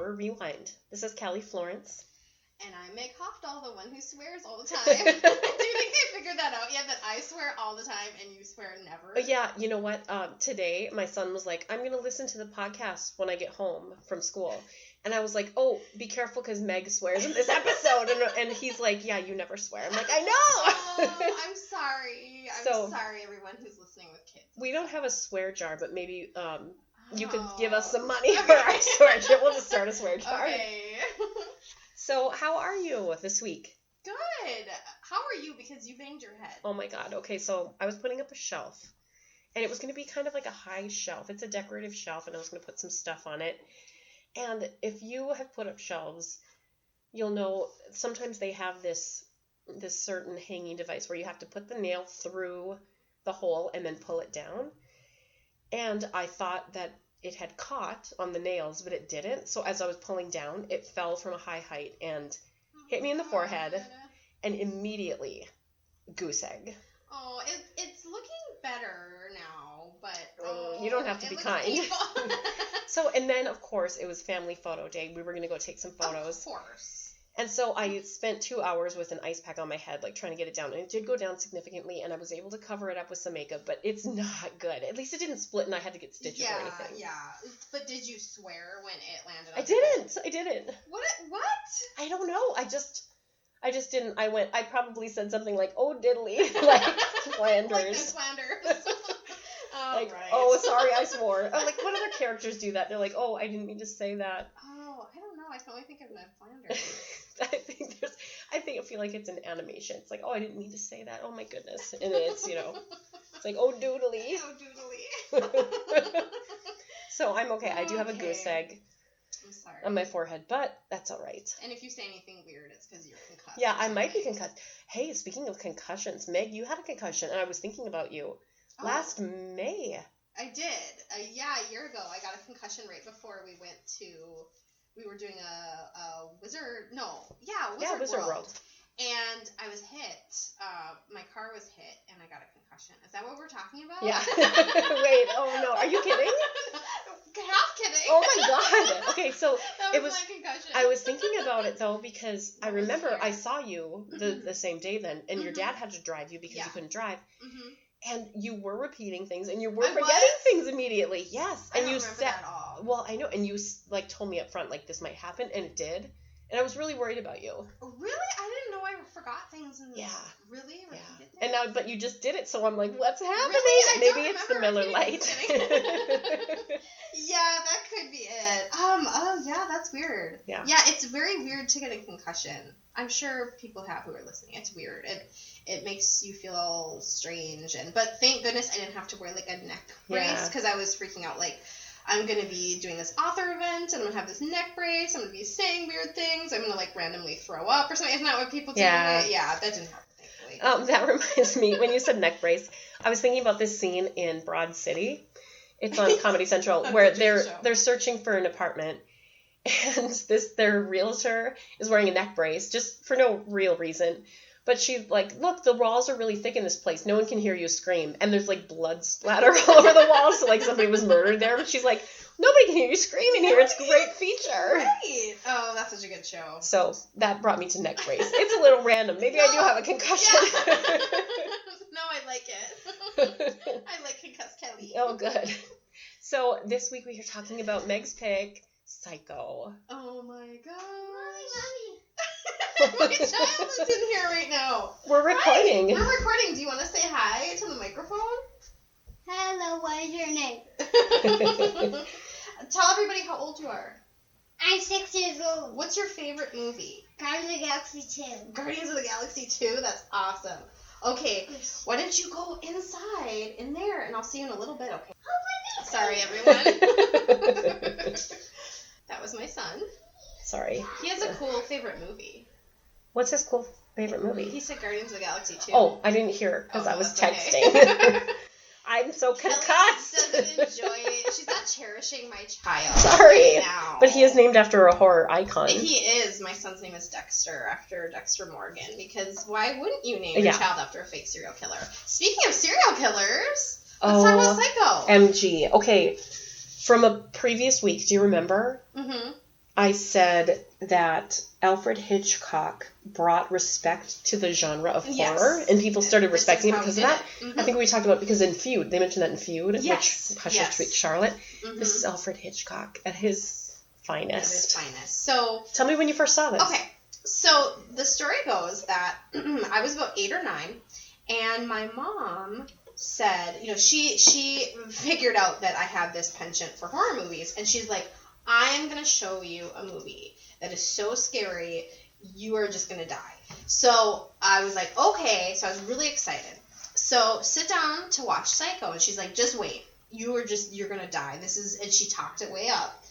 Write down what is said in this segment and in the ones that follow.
Hour Rewind. This is Callie Florence. And I'm Meg Hofdahl, the one who swears all the time. Do you think they figured that out yet, that I swear all the time and you swear never? Yeah, you know what? Today, my son was like, I'm going to listen to the podcast when I get home from school. And I was like, oh, be careful because Meg swears in this episode. And he's like, yeah, you never swear. I'm like, I know! Oh, I'm sorry. I'm sorry, everyone who's listening with kids. We don't have a swear jar, but maybe you could give us some money for our swear jar. We'll just start a swear jar. Okay. So, how are you this week? Good. How are you? Because you banged your head. Oh my god. Okay, so I was putting up a shelf. And it was going to be kind of like a high shelf. It's a decorative shelf, and I was going to put some stuff on it. And if you have put up shelves, you'll know sometimes they have this certain hanging device where you have to put the nail through the hole and then pull it down. And I thought that it had caught on the nails, but it didn't. So as I was pulling down, it fell from a high height and hit me in the forehead, and immediately goose egg. Oh, it's looking better now, but you don't have to be kind. So, and then of course it was family photo day. We were gonna go take some photos. Of course. And so I spent 2 hours with an ice pack on my head, like trying to get it down. And it did go down significantly, and I was able to cover it up with some makeup, but it's not good. At least it didn't split, and I had to get stitches or anything. Yeah. But did you swear when it landed on I didn't. What? I don't know. I just didn't. I probably said something like, oh, diddly, like Flanders. Like this Flanders. Like, right. Oh, sorry, I swore. I'm like, what other characters do that? They're like, oh, I didn't mean to say that. Oh, I don't know. I can only think of Ned Flanders. I feel like it's an animation. It's like, oh, I didn't mean to say that. Oh my goodness. And then it's, it's like, oh, doodly. Oh, doodly. So I'm okay. I do have a goose egg. I'm sorry. On my forehead, but that's all right. And if you say anything weird, it's because you're concussed. Yeah, I might be concussed. Hey, speaking of concussions, Meg, you had a concussion, and I was thinking about you last May. I did. A year ago, I got a concussion right before we were doing a Wizard World. And I was hit. My car was hit, and I got a concussion. Is that what we're talking about? Yeah. Wait, oh no. Are you kidding? Half kidding. Oh my god. Okay, so that was my concussion. I was thinking about it, though, because I remember I saw you the same day then, and your dad had to drive you because you couldn't drive. Mm-hmm. And you were repeating things, and you were forgetting things immediately. Yes. And you said, that all. Well, I know, and you told me up front, like, this might happen, and it did. And I was really worried about you. Really? I didn't know I forgot things. Really? Yeah. But you just did it, so I'm like, what's happening? Really? Maybe it's the Miller Lite. Yeah, that could be it. Oh, yeah, that's weird. Yeah. Yeah, it's very weird to get a concussion. I'm sure people who are listening. It's weird. It makes you feel all strange. But thank goodness I didn't have to wear, like, a neck brace, because I was freaking out, like, I'm going to be doing this author event, and I'm going to have this neck brace, I'm going to be saying weird things, I'm going to, like, randomly throw up or something. Isn't that what people do? Yeah, that didn't happen, thankfully. That reminds me, when you said neck brace, I was thinking about this scene in Broad City. It's on Comedy Central, where they're searching for an apartment, and their realtor is wearing a neck brace, just for no real reason. But she's like, look, the walls are really thick in this place. No one can hear you scream. And there's, like, blood splatter all over the walls. So, like, somebody was murdered there. But she's like, nobody can hear you scream in here. It's a great feature. Right. Oh, that's such a good show. So that brought me to neck brace. It's a little random. Maybe I do have a concussion. Yeah. No, I like it. I like concussed Kelly. Oh, good. So this week we are talking about Meg's pick, Psycho. Oh, my gosh. Mommy. My child is in here right now. We're recording. Hi. We're recording. Do you want to say hi to the microphone? Hello, what is your name? Tell everybody how old you are. I'm 6 years old. What's your favorite movie? Guardians of the Galaxy 2. Guardians of the Galaxy 2? That's awesome. Okay, why don't you go inside in there, and I'll see you in a little bit, okay? Oh, sorry, everyone. That was my son. Sorry. He has a cool favorite movie. What's his cool favorite movie? He said Guardians of the Galaxy 2. Oh, I didn't hear because I was texting. Okay. I'm so concussed. Kelly doesn't enjoy it. She's not cherishing my child. Sorry. Right now. But he is named after a horror icon. He is. My son's name is Dexter, after Dexter Morgan, because why wouldn't you name your child after a fake serial killer? Speaking of serial killers, let's talk about Psycho. MG. Okay, from a previous week, do you remember? Mm-hmm. I said that Alfred Hitchcock brought respect to the genre of horror, and people started respecting it because of that. Mm-hmm. I think we talked about it because in Feud, they mentioned that in Feud, yes. which Hush Hush Sweet Charlotte. Mm-hmm. This is Alfred Hitchcock at his finest. At his finest. So tell me when you first saw this. Okay, so the story goes that I was about 8 or 9, and my mom said, she figured out that I had this penchant for horror movies, and she's like, I'm going to show you a movie that is so scary, you are just going to die. So I was like, okay, so I was really excited. So sit down to watch Psycho, and she's like, just wait, you're going to die. And she talked it way up.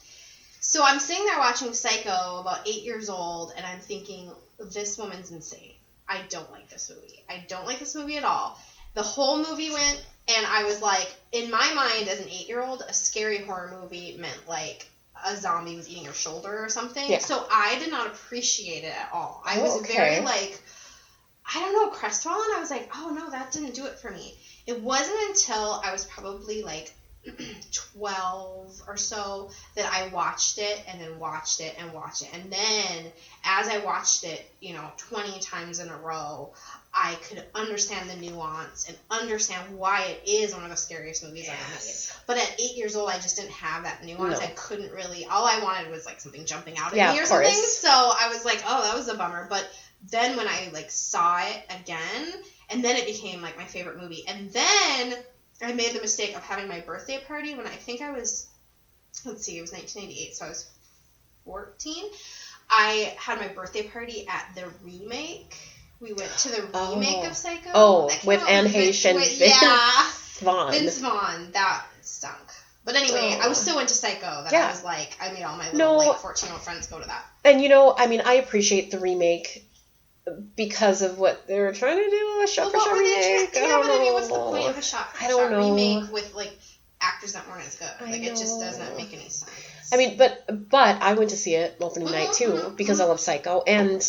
So I'm sitting there watching Psycho, about 8 years old, and I'm thinking, this woman's insane. I don't like this movie. I don't like this movie at all. The whole movie went, and I was like, in my mind as an 8-year-old, a scary horror movie meant like a zombie was eating your shoulder or something. Yeah. So I did not appreciate it at all. I was very like, I don't know, crestfallen. I was like, oh no, that didn't do it for me. It wasn't until I was probably like 12 or so that I watched it and then watched it and watched it. And then as I watched it, 20 times in a row, I could understand the nuance and understand why it is one of the scariest movies ever made. But at 8 years old, I just didn't have that nuance. No. I couldn't really, all I wanted was like something jumping out at me or something. So I was like, oh, that was a bummer. But then when I like saw it again, and then it became like my favorite movie. And then I made the mistake of having my birthday party when I think I was, it was 1998, so I was 14. I had my birthday party at the remake. We went to the remake of Psycho. Oh, with Anne Heche and Vince Vaughn. Vince Vaughn. That stunk. But anyway, I was so into Psycho that I was like, I made all my little 14-year-old friends go to that. And I appreciate the remake because of what they were trying to do, a shot-for-shot remake. What's the point of a shot-for-shot remake with, like, actors that weren't as good? Like, it just doesn't make any sense. I mean, but I went to see it opening night, too, because I love Psycho, and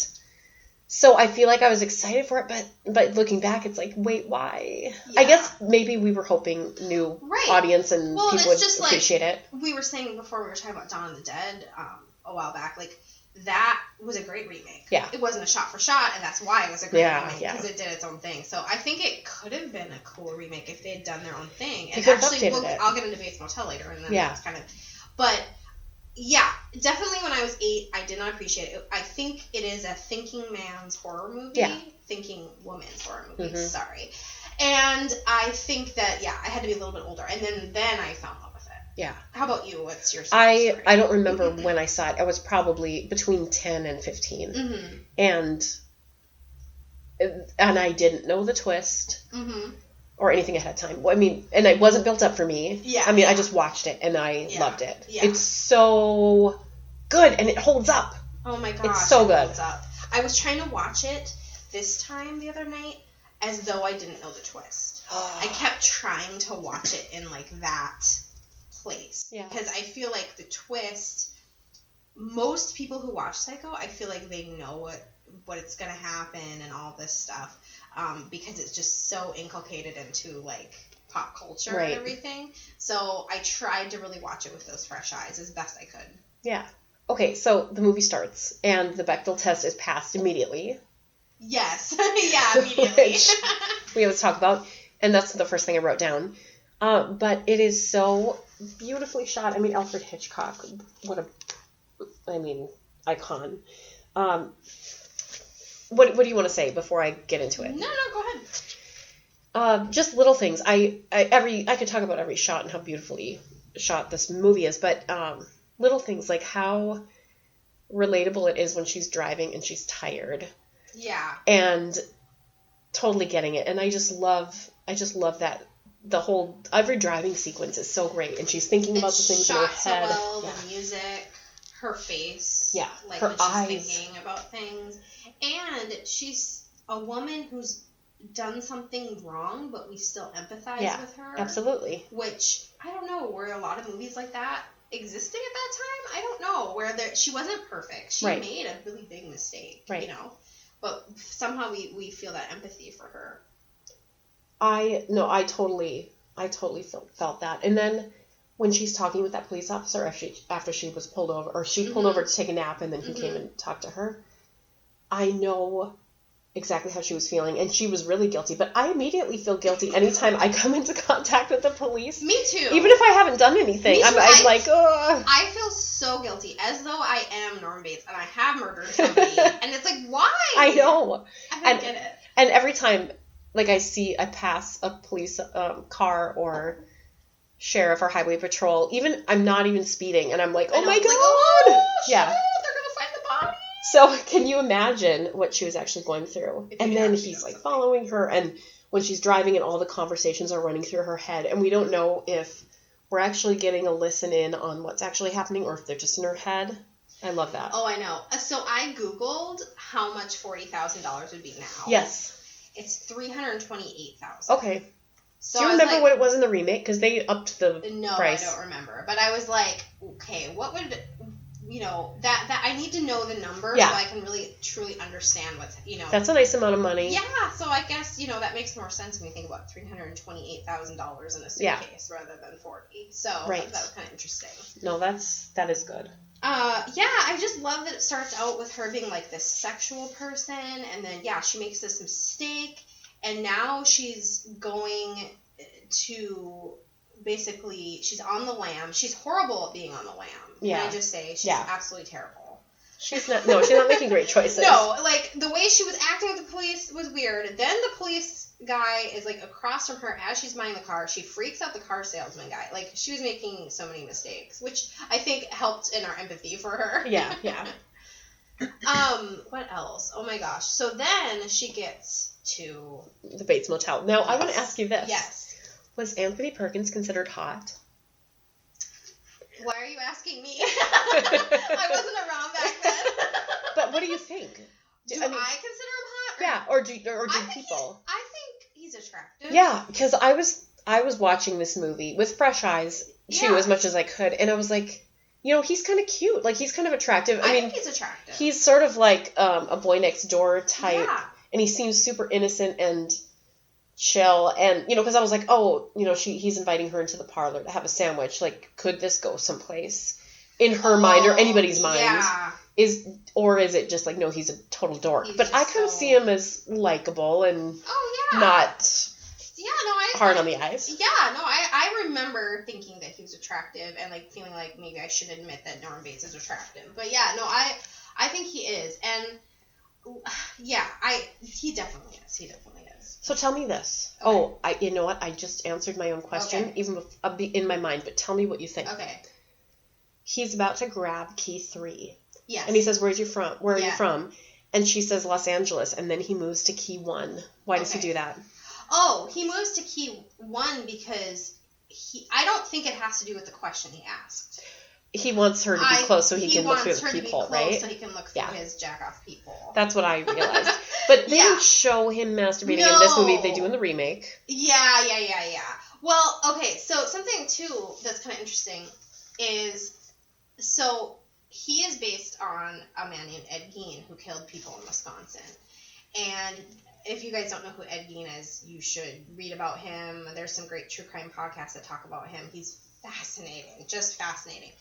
so I feel like I was excited for it, but looking back, it's like, wait, why? Yeah. I guess maybe we were hoping new audience and people would appreciate it. We were saying before, we were talking about Dawn of the Dead a while back, like, that was a great remake. Yeah. It wasn't a shot-for-shot, and that's why it was a great remake, because it did its own thing. So I think it could have been a cool remake if they had done their own thing. And actually, I'll get into Bates Motel later, and then it's kind of... But, yeah, definitely when I was 8, I did not appreciate it. I think it is a thinking man's horror movie. Yeah. Thinking woman's horror movie, sorry. And I think that, I had to be a little bit older. And then I fell in love with it. Yeah. How about you? What's your story? I don't remember when I saw it. I was probably between 10 and 15. Mm-hmm. And I didn't know the twist. Mm-hmm. Or anything ahead of time. I mean, and it wasn't built up for me. Yeah. I mean, I just watched it and I loved it. Yeah. It's so good and it holds up. Oh my gosh. It's so good. Holds up. I was trying to watch it this time the other night as though I didn't know the twist. I kept trying to watch it in like that place. Yeah. Because I feel like the twist, most people who watch Psycho, I feel like they know what it's going to happen and all this stuff. Because it's just so inculcated into like pop culture and everything. So I tried to really watch it with those fresh eyes as best I could. Yeah. Okay, so the movie starts and the Bechdel test is passed immediately. Yes. Yeah, immediately. Which we always talk about, and that's the first thing I wrote down. But it is so beautifully shot. I mean, Alfred Hitchcock, icon. What do you want to say before I get into it? No, go ahead. Just little things. I could talk about every shot and how beautifully shot this movie is, but little things like how relatable it is when she's driving and she's tired. Yeah. And totally getting it. And I just love that every driving sequence is so great, and she's thinking about the things in her head. So well, the music, her face. Yeah. Like her when she's eyes. thinking about things. And she's a woman who's done something wrong, but we still empathize with her. Absolutely. Which, I don't know, were a lot of movies like that existing at that time? I don't know. Where she wasn't perfect. She made a really big mistake, But somehow we feel that empathy for her. I totally felt that. And then when she's talking with that police officer after she was pulled over, or she pulled over to take a nap, and then he came and talked to her, I know exactly how she was feeling, and she was really guilty. But I immediately feel guilty anytime I come into contact with the police. Me too. Even if I haven't done anything, I'm like, ugh. I feel so guilty, as though I am Norm Bates and I have murdered somebody, and it's like, why? I know. I don't get it. And every time, like, I pass a police car or sheriff or highway patrol, I'm not even speeding, and I'm like, oh my God! Like, oh, yeah. Shit, they're gonna find the body. So can you imagine what she was actually going through? And then he's like following her, and when she's driving, and all the conversations are running through her head, and we don't know if we're actually getting a listen in on what's actually happening, or if they're just in her head. I love that. Oh, I know. So I Googled how much $40,000 would be now. Yes. It's $328,000. Okay. So do you remember what it was in the remake? Because they upped the price. No, I don't remember. But I was like, okay, what would, that I need to know the number so I can really, truly understand what's, That's a nice amount of money. Yeah, so I guess, that makes more sense when you think about $328,000 in a suitcase rather than $40,000. So that was kind of interesting. No, that is good. I just love that it starts out with her being like this sexual person, and then she makes this mistake, and now she's going to basically, she's on the lam. She's horrible at being on the lam. Yeah. Can I just say she's absolutely terrible. She's not making great choices. No, like the way she was acting with the police was weird. Then the police guy is like across from her as she's minding the car. She freaks out the car salesman guy. Like, she was making so many mistakes, which I think helped in our empathy for her. Yeah. What else? Oh my gosh. So then she gets to the Bates Motel. Now, I want to ask you this. Yes. Was Anthony Perkins considered hot? Why are you asking me? I wasn't around back then. But what do you think? Do I consider him hot? Yeah, or do people? I think he's attractive. Yeah, because I was watching this movie with fresh eyes too, as much as I could, and I was like, he's kind of cute. Like, he's kind of attractive. I mean, think he's attractive. He's sort of like a boy next door type, and he seems super innocent and chill, and because I was like, he's inviting her into the parlor to have a sandwich. Like, could this go someplace in her mind or anybody's mind? Yeah. Is it just like, no, he's a total dork? But I kind of see him as likable and not hard on the eyes. Yeah, no, I remember thinking that he was attractive and like feeling like maybe I should admit that Norm Bates is attractive. But yeah, no, I think he is, and he definitely is. He definitely is. So tell me this. Okay. Oh, you know what? I just answered my own question, even in my mind. But tell me what you think. Okay. He's about to grab key 3. Yes. And he says, Where are you from? And she says, Los Angeles. And then he moves to key 1. Why does he do that? Oh, he moves to key 1 because I don't think it has to do with the question he asked. He wants her to be close so he can look through the peephole, right? So he can look through his jack-off peephole. That's what I realized. But they don't show him masturbating in this movie. They do in the remake. Yeah. Well, okay, so something, too, that's kind of interesting is, so he is based on a man named Ed Gein who killed people in Wisconsin. And if you guys don't know who Ed Gein is, you should read about him. There's some great true crime podcasts that talk about him. He's fascinating, just fascinating.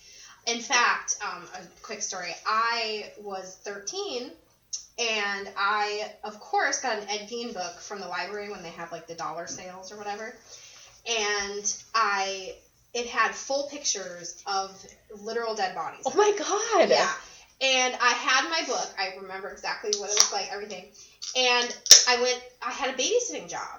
In fact, a quick story, I was 13, and I, of course, got an Ed Gein book from the library when they have, like, the dollar sales or whatever, and it had full pictures of literal dead bodies. Oh, my God! Yeah, and I had my book, I remember exactly what it looked like, everything, and I had a babysitting job.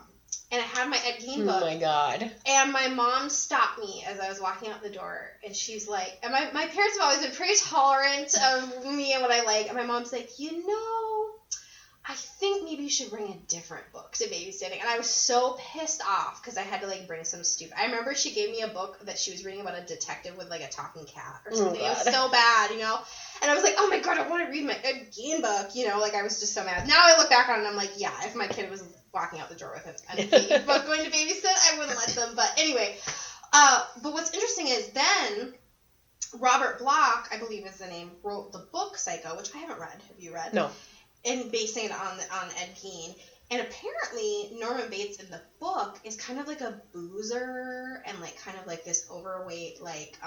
And I had my Ed Gein book. Oh, my God. And my mom stopped me as I was walking out the door. And she's like, and my parents have always been pretty tolerant of me and what I like. And my mom's like, I think maybe you should bring a different book to babysitting. And I was so pissed off because I had to, like, bring some stupid. I remember she gave me a book that she was reading about a detective with, like, a talking cat or something. It was so bad, And I was like, oh, my God, I want to read my Ed Gein book, Like, I was just so mad. Now I look back on it and I'm like, yeah, if my kid was walking out the door with an Ed Gein book going to babysit, I wouldn't let them. But anyway, but what's interesting is then Robert Bloch, I believe is the name, wrote the book Psycho, which I haven't read. Have you read? No. And basing it on Ed Gein. And apparently, Norman Bates in the book is kind of like a boozer and like kind of like this overweight like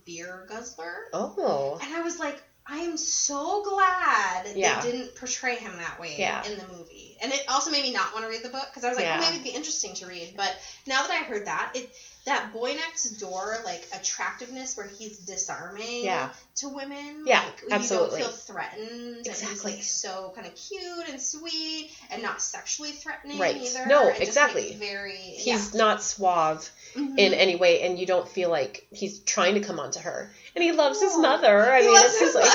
beer guzzler. Oh. And I was like, I am so glad they didn't portray him that way in the movie. And it also made me not want to read the book because I was like, oh, maybe it'd be interesting to read. But now that I heard that, that boy next door, like, attractiveness where he's disarming to women. Yeah, like, absolutely. You don't feel threatened. Exactly. And he's, like, so kind of cute and sweet and not sexually threatening either. No, it exactly. He's not suave in any way, and you don't feel like he's trying to come onto her. And he loves his mother. He loves his mother.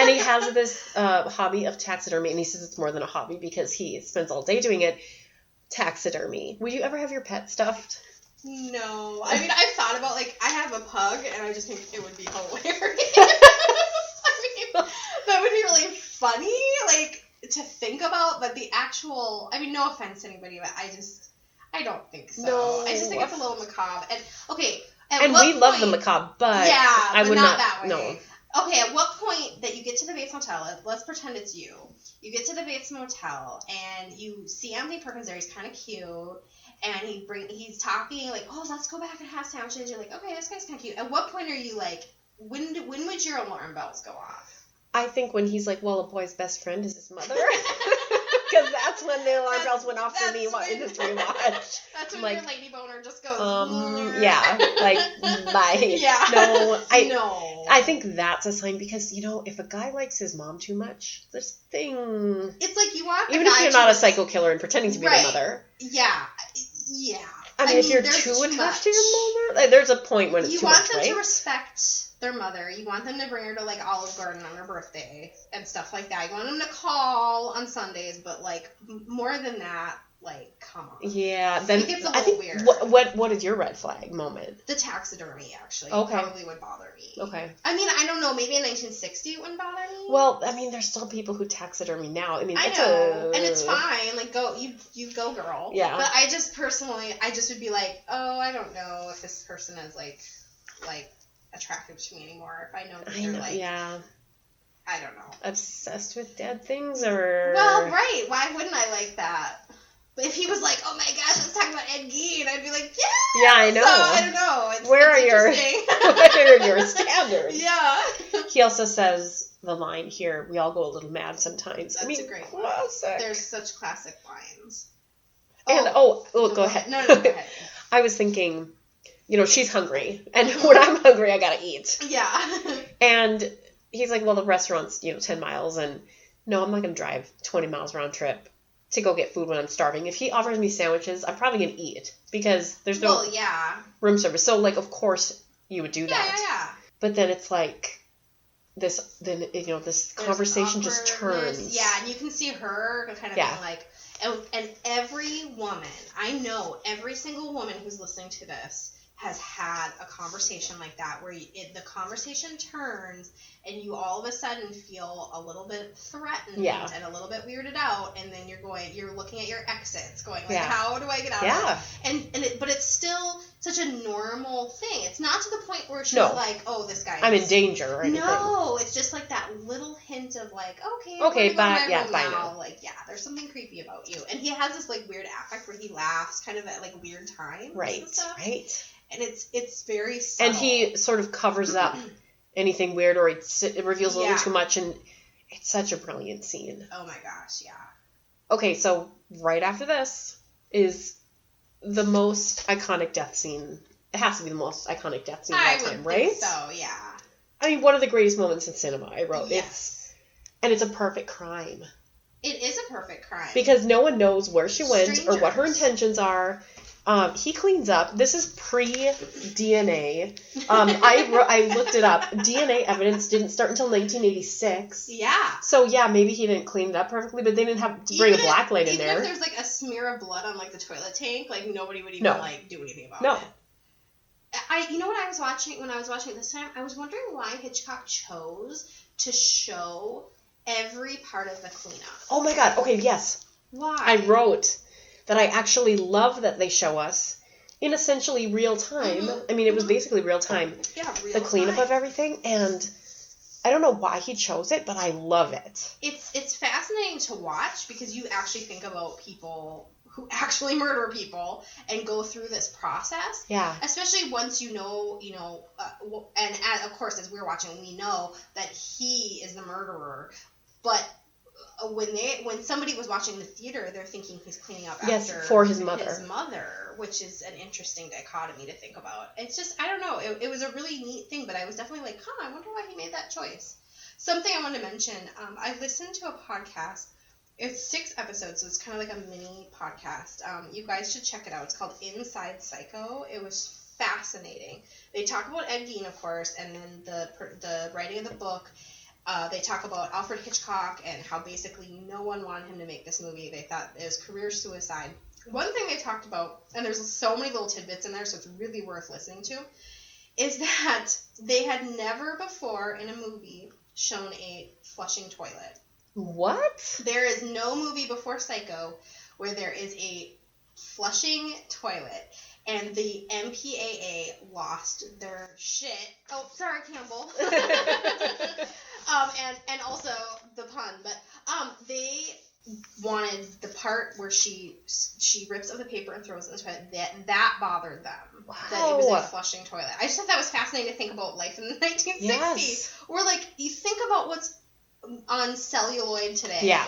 And he has this hobby of taxidermy, and he says it's more than a hobby because he spends all day doing it. Taxidermy. Would you ever have your pet stuffed? No. I mean, I've thought about, like, I have a pug, and I just think it would be hilarious. I mean, that would be really funny, like, to think about, but the actual, I mean, no offense to anybody, but I don't think so. No. I just think it's a little macabre. And, okay, and we love the macabre, but I would not that way. No. Okay, at what point that you get to the Bates Motel, let's pretend it's you. You get to the Bates Motel, and you see Anthony Perkins there, he's kind of cute, and he's talking, like, oh, let's go back and have sandwiches. You're like, okay, this guy's kind of cute. At what point are you like, when would your alarm bells go off? I think when he's like, well, a boy's best friend is his mother. Because that's when the alarm bells went off for me in this rewatch. That's when like, your lady boner just goes. Yeah, like, bye. Yeah. No, no. I think that's a sign because, you know, if a guy likes his mom too much, this thing. It's like you want. Even if you're not a psycho killer and pretending to be the mother. Yeah. Yeah. I mean, if you're too attached to your mother, there's a point when it's too much, right? You want them to respect their mother. You want them to bring her to, like, Olive Garden on her birthday and stuff like that. You want them to call on Sundays, but, like, more than that, like, come on. Yeah, then it's a little weird. What is your red flag moment? The taxidermy, actually. Okay. Probably would bother me. Okay. I mean, I don't know. Maybe in 1960 it wouldn't bother me. Well, I mean, there's still people who taxidermy now. I mean, I know, and it's fine. Like, go, you go, girl. Yeah. But I just personally, would be like, oh, I don't know if this person is like attractive to me anymore. If I know that they're like, I don't know, obsessed with dead things, or well, right? Why wouldn't I like that? But if he was like, oh my gosh, let's talk about Ed Gein, I'd be like, yeah. Yeah, I know. So I don't know. Where are your standards? Yeah. He also says the line here, we all go a little mad sometimes. That's a great classic. Line. There's such classic lines. And go ahead. No, go ahead. I was thinking, you know, she's hungry, and when I'm hungry, I gotta eat. Yeah. And he's like, well, the restaurant's, 10 miles, and no, I'm not gonna drive 20 miles round trip to go get food when I'm starving. If he offers me sandwiches, I'm probably gonna eat it because there's no room service. So, like, of course you would do that. Yeah. But then it's like this conversation just turns. Yeah, and you can see her kind of being like, and every woman, I know every single woman who's listening to this has had a conversation like that where the conversation turns and you all of a sudden feel a little bit threatened and a little bit weirded out, and then you're looking at your exits going like, how do I get out of it? But it's still such a normal thing. It's not to the point where she's like, oh, this guy I'm in danger or anything. No, it's just like that little hint of like, bye now. Like, there's something creepy about you. And he has this like weird affect where he laughs kind of at like weird times. Right. And it's very subtle. And he sort of covers up anything weird, or it reveals a little too much, and it's such a brilliant scene. Oh my gosh, yeah. Okay, so right after this is the most iconic death scene. It has to be the most iconic death scene of all time, right? Think so, yeah. I mean, one of the greatest moments in cinema, I wrote. Yes. It's a perfect crime. It is a perfect crime. Because no one knows where she went or what her intentions are. He cleans up. This is pre-DNA. I looked it up. DNA evidence didn't start until 1986. Yeah. So, maybe he didn't clean it up perfectly, but they didn't have to bring a blacklight in there. Even if there's, like, a smear of blood on, like, the toilet tank, like, nobody would even, like, do anything about it. You know what I was watching when I was watching it this time? I was wondering why Hitchcock chose to show every part of the cleanup. Oh, my God. Okay, yes. Why? I wrote that I actually love that they show us in essentially real time. I mean, it was basically real time. Yeah, real the cleanup time. of everything, and I don't know why he chose it, but I love it. It's fascinating to watch because you actually think about people who actually murder people and go through this process. Yeah. Especially once you know, and of course, as we're watching, we know that he is the murderer. But when somebody was watching the theater, they're thinking he's cleaning up after for his mother. Which is an interesting dichotomy to think about. It's just, I don't know, it was a really neat thing, but I was definitely like, I wonder why he made that choice. Something I want to mention, I listened to a podcast. It's 6 episodes, so it's kind of like a mini podcast. You guys should check it out. It's called Inside Psycho. It was fascinating. They talk about Ed Gein, of course, and then the writing of the book. They talk about Alfred Hitchcock and how basically no one wanted him to make this movie. They thought it was career suicide. One thing they talked about, and there's so many little tidbits in there, so it's really worth listening to, is that they had never before in a movie shown a flushing toilet. What? There is no movie before Psycho where there is a flushing toilet. And the MPAA lost their shit. Oh, sorry, Campbell. and also the pun, but they wanted the part where she rips up the paper and throws it in the toilet. That bothered them. Wow. That it was a flushing toilet. I just thought that was fascinating to think about life in the 1960s. Yes. Where you think about what's on celluloid today. Yeah.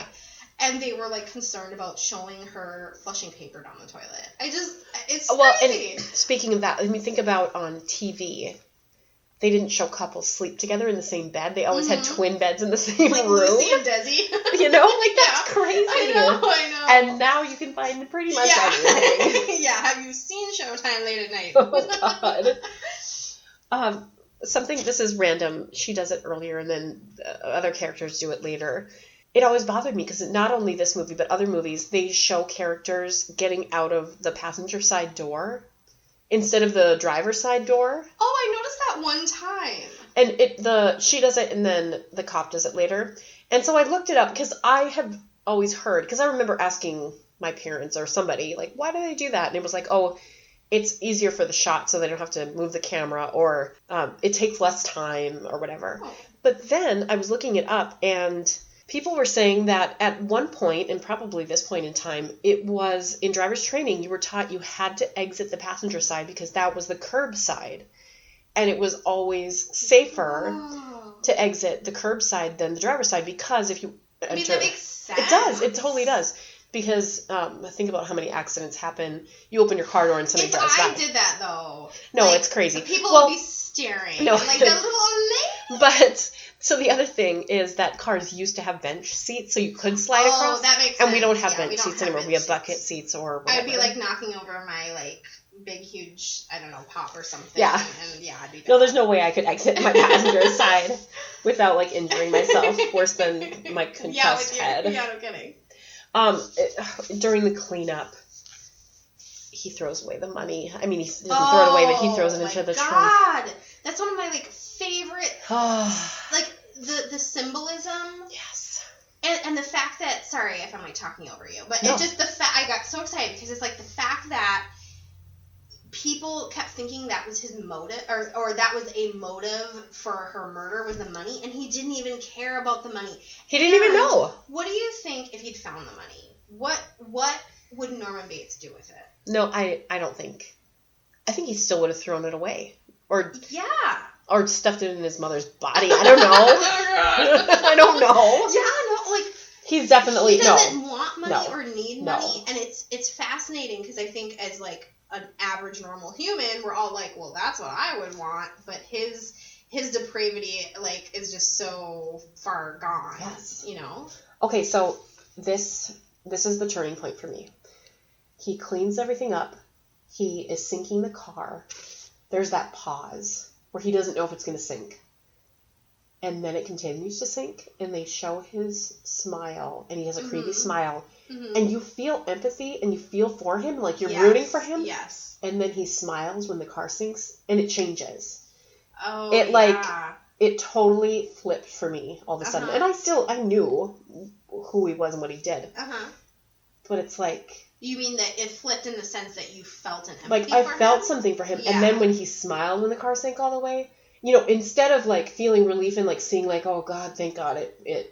And they were concerned about showing her flushing paper down the toilet. It's crazy. And speaking of that, think about on TV. They didn't show couples sleep together in the same bed. They always had twin beds in the same room. Lucy and Desi. That's crazy. I know. And now you can find pretty much anything. Yeah, have you seen Showtime late at night? Oh, God. This is random. She does it earlier, and then other characters do it later. It always bothered me because not only this movie, but other movies, they show characters getting out of the passenger side door instead of the driver's side door. Oh, I noticed that one time. And she does it, and then the cop does it later. And so I looked it up because I have always heard, because I remember asking my parents or somebody, why do they do that? And it was it's easier for the shot so they don't have to move the camera, or it takes less time or whatever. Oh. But then I was looking it up, and people were saying that at one point, and probably this point in time, it was in driver's training, you were taught you had to exit the passenger side because that was the curb side. And it was always safer to exit the curb side than the driver's side, because if you enter... that makes sense. It does. It totally does. Because think about how many accidents happen. You open your car door and somebody drives by. I did that, though. No, it's crazy. People would be staring. No. That little lady. But... So the other thing is that cars used to have bench seats, so you could slide across. Oh, that makes sense. And we don't have bench seats anymore. We have bucket seats or whatever. I'd be knocking over my big, huge, I don't know, pop or something. Yeah. And I'd be... No, there's no way I could exit my passenger side without injuring myself worse than my concussed head. Yeah, no kidding. During the cleanup, he throws away the money. I mean, he doesn't throw it away, but he throws it into the trunk. God, that's one of my favorite. The symbolism. Yes. And the fact that, sorry if I'm talking over you, but no. It's just the fact, I got so excited because it's the fact that people kept thinking that was his motive, or that was a motive for her murder, was the money, and he didn't even care about the money. He didn't even know. What do you think if he'd found the money? What would Norman Bates do with it? No, I don't think. I think he still would have thrown it away. Or Or stuffed it in his mother's body. I don't know. I don't know. Yeah, no, he's definitely he doesn't want money or need money, and it's fascinating because I think as an average normal human, we're all well, that's what I would want, but his depravity is just so far gone. Yes. Okay, so this is the turning point for me. He cleans everything up. He is sinking the car. There's that pause where he doesn't know if it's going to sink. And then it continues to sink, and they show his smile, and he has a creepy smile. Mm-hmm. And you feel empathy, and you feel for him, you're rooting for him. Yes. And then he smiles when the car sinks, and it changes. Oh, it totally flipped for me all of a sudden. And I knew who he was and what he did. Uh-huh. But it's You mean that it flipped in the sense that you felt an empathy I for felt him? something for him. Yeah. And then when he smiled when the car sank all the way, instead of like feeling relief and like seeing like, oh God, thank God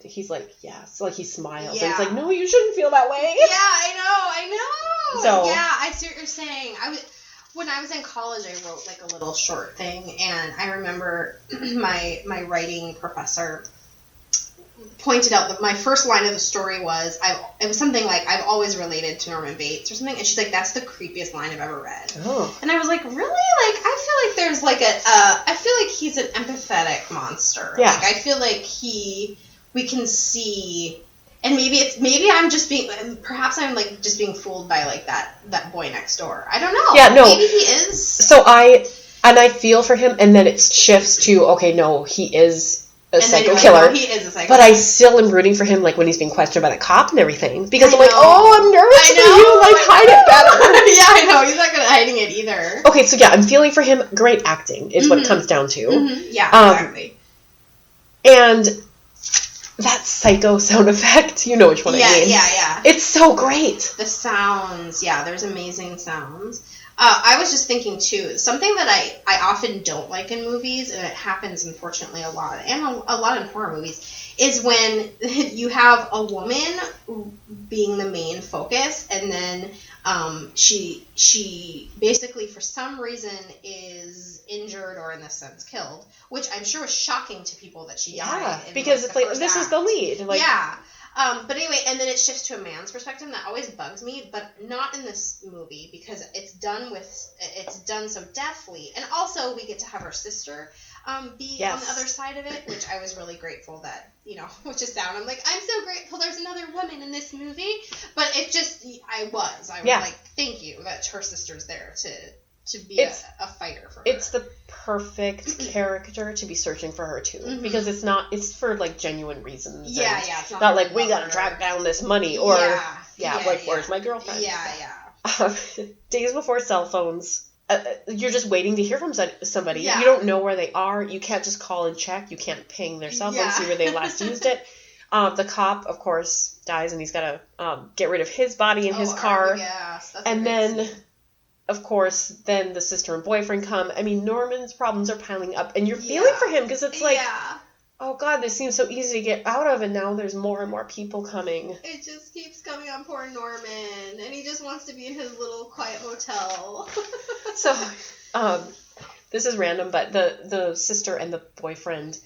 he's like, yes, like he smiles. Yeah. And it's like, no, you shouldn't feel that way. Yeah, I know. So yeah, I see what you're saying. When I was in college, I wrote like a little short thing, and I remember my writing professor pointed out that my first line of the story was, it was something like, I've always related to Norman Bates or something, and she's like, that's the creepiest line I've ever read. Oh. And I was like, really? Like, I feel like there's like I feel like he's an empathetic monster. Yeah. Like, I feel like we can see, and maybe I'm just perhaps I'm like just being fooled by like that boy next door. I don't know. Yeah, no. Maybe he is. So I feel for him, and then it shifts to, okay, no, he is a psycho killer. He is a psycho but killer. I still am rooting for him, like, when he's being questioned by the cop and everything. Because I I'm like, know. oh, I'm nervous for you. Like, hide it better. Yeah, I know. He's not good at hiding it either. Okay, so yeah, I'm feeling for him. Great acting is what it comes down to. Mm-hmm. Yeah, exactly. And that psycho sound effect, you know which one I mean. Yeah. It's so great. The sounds, yeah, there's amazing sounds. I was just thinking, too, something that I often don't like in movies, and it happens, unfortunately, a lot, and a lot in horror movies, is when you have a woman being the main focus, and then she basically, for some reason, is injured or, in this sense, killed, which I'm sure was shocking to people that she died. Yeah, in, because like, it's like, this is the lead. Like, yeah. But anyway, and then it shifts to a man's perspective, and that always bugs me, but not in this movie, because it's done so deftly, and also we get to have our sister be on the other side of it, which I was really grateful that, which is sad. I'm like, I'm so grateful there's another woman in this movie, but it just, I was like, thank you that her sister's there to be a fighter for her. It's the perfect character to be searching for her too, because it's for like genuine reasons. Yeah, it's not like we gotta track down this money or where's my girlfriend? Yeah. Days before cell phones, you're just waiting to hear from somebody. Yeah. You don't know where they are. You can't just call and check. You can't ping their cell phone, see where they last used it. The cop, of course, dies, and he's got to get rid of his body in his car. Yes, that's and then. Scene. Of course, then the sister and boyfriend come. I mean, Norman's problems are piling up, and you're feeling for him because it's like, oh God, this seems so easy to get out of, and now there's more and more people coming. It just keeps coming on poor Norman, and he just wants to be in his little quiet motel. So, this is random, but the sister and the boyfriend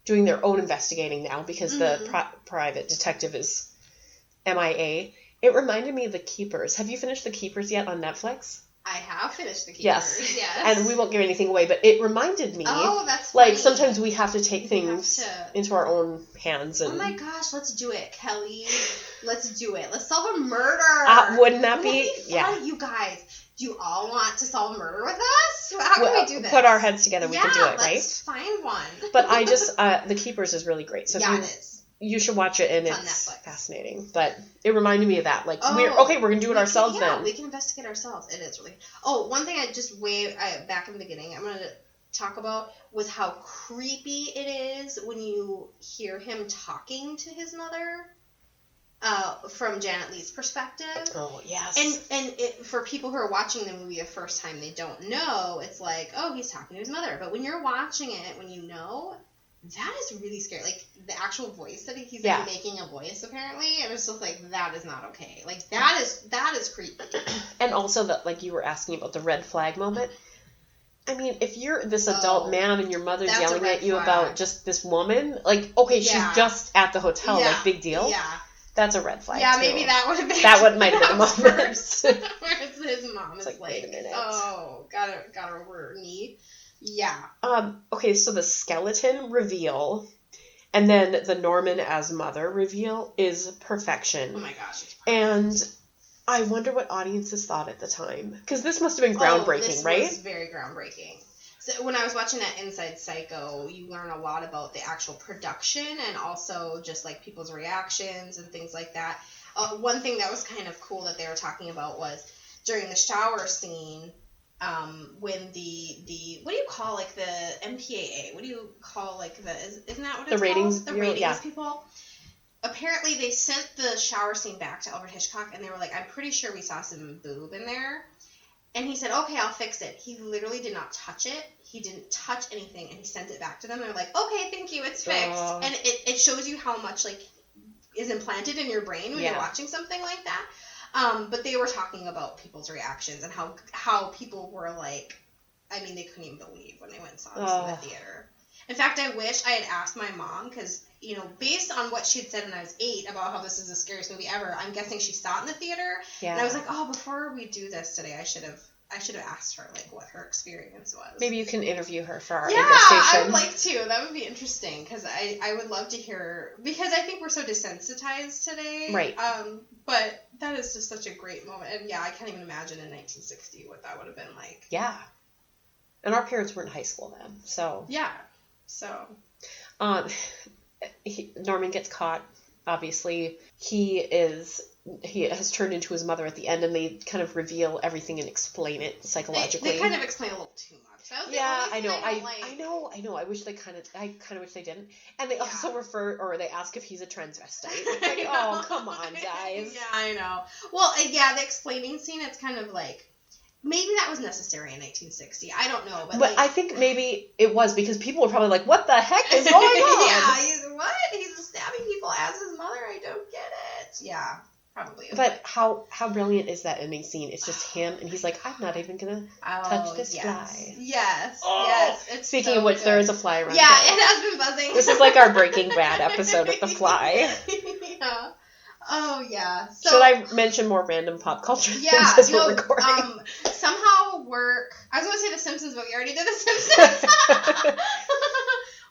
doing their own investigating now because the private detective is MIA. It reminded me of The Keepers. Have you finished The Keepers yet on Netflix? I have finished The Keepers. Yes. And we won't give anything away, but it reminded me. Oh, that's funny. Like, sometimes we have to take things into our own hands. And... Oh my gosh, let's do it, Kelly. Let's do it. Let's solve a murder. Wouldn't that be? Yeah. You guys, do you all want to solve a murder with us? How can we do this? Put our heads together, we can do it, right? Let's find one. But I just, The Keepers is really great. So it is. You should watch it, and it's fascinating. But it reminded me of that. Like, we're going to do it ourselves then. Yeah, we can investigate ourselves. It is really... Oh, one thing I just back in the beginning, I'm going to talk about was how creepy it is when you hear him talking to his mother from Janet Leigh's perspective. Oh, yes. And for people who are watching the movie the first time, they don't know. It's like, oh, he's talking to his mother. But when you're watching it, when you know... That is really scary. Like, the actual voice that he's like, making a voice, apparently. And it's just like, that is not okay. Like, that is creepy. And also, that, like, you were asking about the red flag moment. I mean, if you're this adult man and your mother's yelling at you about just this woman, like, okay, she's just at the hotel, like, big deal. Yeah. That's a red flag, too. Maybe that would have been... That might have been a moment. Where it's his mom is like, wait a minute. Oh, got her over her knee. Yeah. Okay, so the skeleton reveal and then the Norman as mother reveal is perfection. Oh my gosh. And I wonder what audiences thought at the time. Because this must have been groundbreaking, right? This was very groundbreaking. So when I was watching that Inside Psycho, you learn a lot about the actual production and also just like people's reactions and things like that. One thing that was kind of cool that they were talking about was during the shower scene, when the what do you call like the MPAA? What do you call like isn't that what it's the ratings called? The ratings people. Apparently they sent the shower scene back to Alfred Hitchcock and they were like, I'm pretty sure we saw some boob in there. And he said, okay, I'll fix it. He literally did not touch it. He didn't touch anything, and he sent it back to them. They're like, okay, thank you, it's fixed. And it shows you how much, like, is implanted in your brain when you're watching something like that. But they were talking about people's reactions and how people were like, I mean, they couldn't even believe when they went and saw this in the theater. In fact, I wish I had asked my mom, because, you know, based on what she had said when I was 8 about how this is the scariest movie ever, I'm guessing she saw it in the theater. Yeah. And I was like, oh, before we do this today, I should have asked her, like, what her experience was. Maybe you can interview her for our conversation. I would like to. That would be interesting, because I would love to hear, because I think we're so desensitized today. Right. But that is just such a great moment. And, yeah, I can't even imagine in 1960 what that would have been like. Yeah. And our parents were in high school then, so. Yeah. So. Norman gets caught, obviously. He has turned into his mother at the end, and they kind of reveal everything and explain it psychologically. They kind of explain a little too much. I know. I wish they kind of wish they didn't. And they also they ask if he's a transvestite. It's like, oh, come on, guys. Yeah, I know. Well, the explaining scene, it's kind of like, maybe that was necessary in 1960. I don't know. But I think maybe it was, because people were probably like, what the heck is going on? Yeah, he's stabbing people as his mother? I don't get it. Yeah, probably. But how brilliant is that ending scene? It's just him, and he's like, I'm not even going to touch this fly. Yes, It's Speaking so of which, good. there is a fly around. Yeah, it has been buzzing. This is like our Breaking Bad episode with the fly. Yeah. Oh, yeah. So, should I mention more random pop culture things as we're recording? Somehow work. I was going to say The Simpsons, but we already did The Simpsons.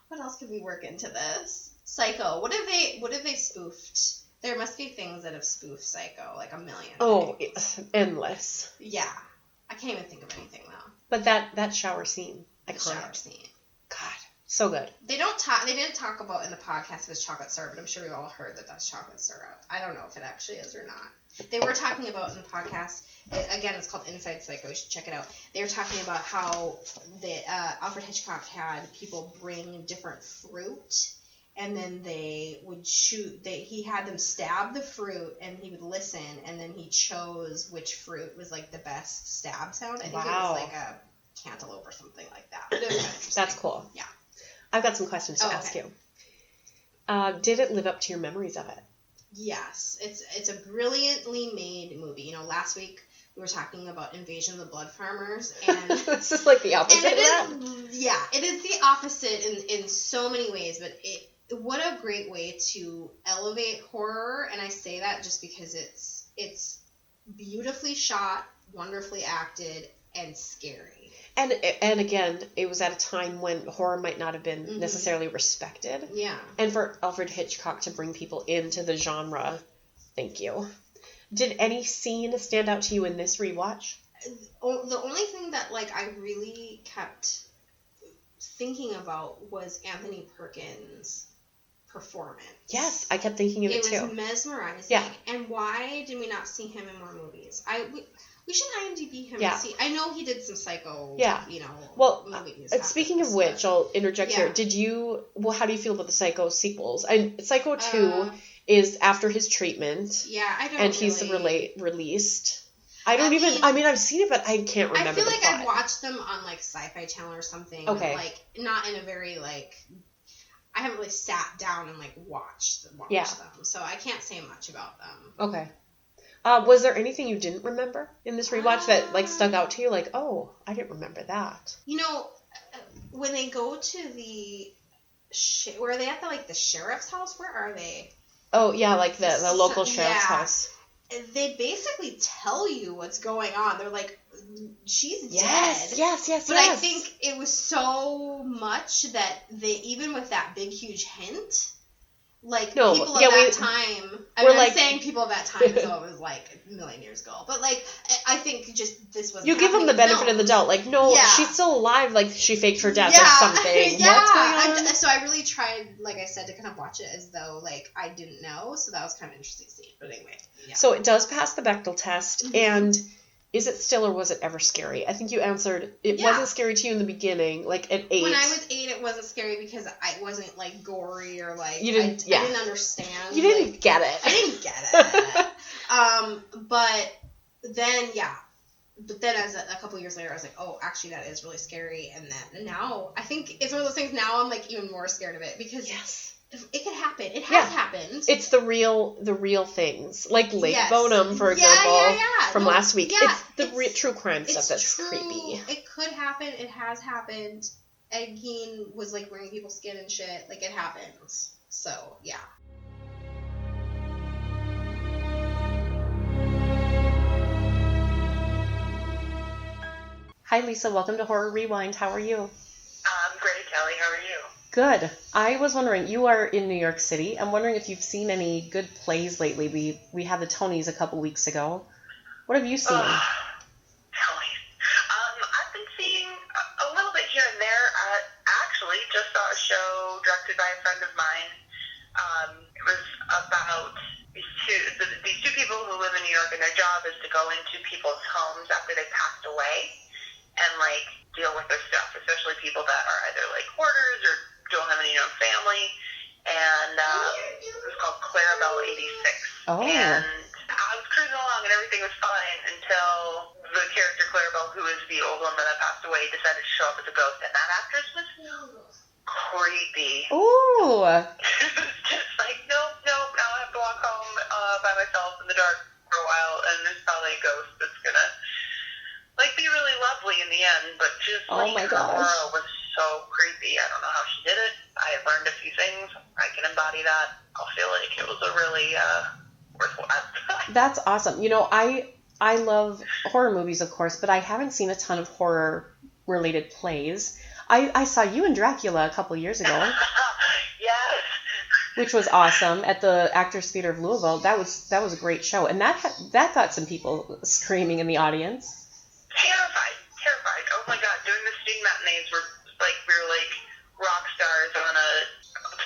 What else could we work into this? Psycho. What have they spoofed? There must be things that have spoofed Psycho, like a million. Oh, it's endless. Yeah. I can't even think of anything, though. But that shower scene. The shower scene. God. So good. They didn't talk about in the podcast if it's chocolate syrup, but I'm sure we all heard that that's chocolate syrup. I don't know if it actually is or not. They were talking about in the podcast, again, it's called Inside Psycho. You should check it out. They were talking about how Alfred Hitchcock had people bring different fruit, and then they would he had them stab the fruit, and he would listen, and then he chose which fruit was like the best stab sound. I think it was like a cantaloupe or something like that. But it was kind of interesting. That's cool. Yeah. I've got some questions to ask you. Did it live up to your memories of it? Yes. It's a brilliantly made movie. You know, last week we were talking about Invasion of the Blood Farmers, and this is like the opposite of that. Yeah, it is the opposite in so many ways, but what a great way to elevate horror, and I say that just because it's beautifully shot, wonderfully acted, and scary. And again, it was at a time when horror might not have been necessarily respected. Yeah. And for Alfred Hitchcock to bring people into the genre, thank you. Did any scene stand out to you in this rewatch? The only thing that I really kept thinking about was Anthony Perkins' performance. Yes, I kept thinking of it too. It was mesmerizing. Yeah. And why did we not see him in more movies? We should IMDb him. Yeah. See. I know he did some Psycho. Yeah. Movies. Speaking of which, I'll interject here. How do you feel about the Psycho sequels? Psycho 2 is after his treatment. Yeah, I don't. And he's released. I've seen it, but I can't remember. I feel like I I've watched them on Sci-Fi Channel or something. Okay. Not in a very I haven't really sat down and watched them. So I can't say much about them. Okay. Was there anything you didn't remember in this rewatch that stuck out to you? Oh, I didn't remember that. You know, when they go to where are they at the sheriff's house? Where are they? Oh yeah, the local sheriff's house. They basically tell you what's going on. They're like, she's dead. Yes. But I think it was so much that they, even with that big huge hint, people of that time. I'm saying people of that time, so it was a million years ago. But I think just this was. You give them the benefit of the doubt. She's still alive. She faked her death or something. Yeah. What's going on? So I really tried, like I said, to kind of watch it as though I didn't know. So that was kind of interesting to see. But anyway. Yeah. So it does pass the Bechdel test, and is it still or was it ever scary? I think you answered it wasn't scary to you in the beginning, at 8. When I was 8, it wasn't scary because I wasn't gory or you didn't. I didn't understand. You didn't get it. I didn't get it. But then But then as a couple years later, I was like, oh, actually, that is really scary. And then now, I think it's one of those things, now I'm like even more scared of it because it could happen. It has happened. It's the real things. Like Lake Bonum, for example, from last week. Yeah, it's the true crime stuff that's creepy. It could happen. It has happened. Ed Gein was like wearing people's skin and shit. Like, it happens. So, yeah. Hi, Lisa. Welcome to Horror Rewind. How are you? I'm great, Kelly. How are you? Good. I was wondering, you are in New York City. I'm wondering if you've seen any good plays lately. We had the Tonys a couple weeks ago. What have you seen? Kelly. I've been seeing a little bit here and there. I actually just saw a show directed by a friend of mine. It was about these two people who live in New York, and their job is to go into people's homes after they passed away and, like, deal with their stuff, especially people that are either, like, hoarders or don't have any known family. And it was called Clarabelle 86. Oh. And I was cruising along and everything was fine until the character Clarabelle, who is the old woman that passed away, decided to show up as a ghost. And that actress was creepy. Ooh. Just like, nope, now I have to walk home by myself in the dark for a while, and there's probably a ghost that's gonna, like, be really lovely in the end, but just, like, my her gosh. aura was so creepy. I don't know how she did it. I have learned a few things. I can embody that. I'll feel like it was a really worthwhile. That's awesome. You know, I love horror movies, of course, but I haven't seen a ton of horror-related plays. I saw you in Dracula a couple years ago. Yes. Which was awesome at the Actors Theater of Louisville. That was a great show, and that got some people screaming in the audience. Terrified. Oh my God, doing the student matinees we were like rock stars on a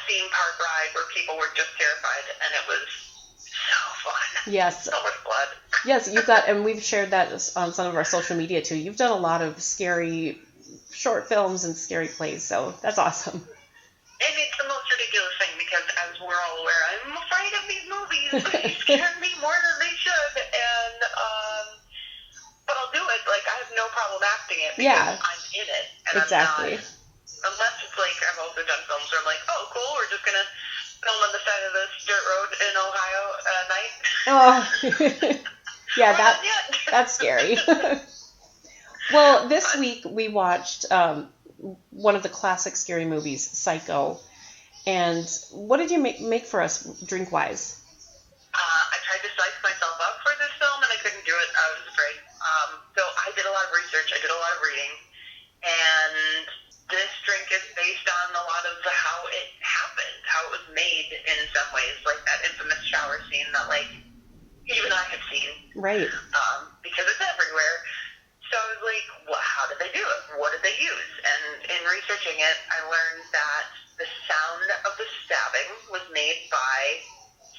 theme park ride where people were just terrified, and it was so fun. Yes. So much blood. Yes, you've got, and we've shared that on some of our social media too. You've done a lot of scary short films and scary plays, so that's awesome. And it's the most ridiculous thing because, as we're all aware, I'm afraid of these movies. They scare me more than they should, and but I'll do it. Like, I have no problem acting it because I'm in it, and exactly. I'm not. Unless it's like, I've also done films where I'm like, oh, cool, we're just gonna film on the side of this dirt road in Ohio at night. Oh, yeah, that's scary. Well, this week we watched one of the classic scary movies, Psycho. And what did you make for us drink-wise? I tried to psych myself up for this film, and I couldn't do it. I was afraid. So I did a lot of research. I did a lot of reading. And this drink is based on a lot of how it happened, how it was made in some ways, like that infamous shower scene that, like, even I had seen. Right. Because it's everywhere. So I was like, well, how did they do it? What did they use? And in researching it, I learned that the sound of the stabbing was made by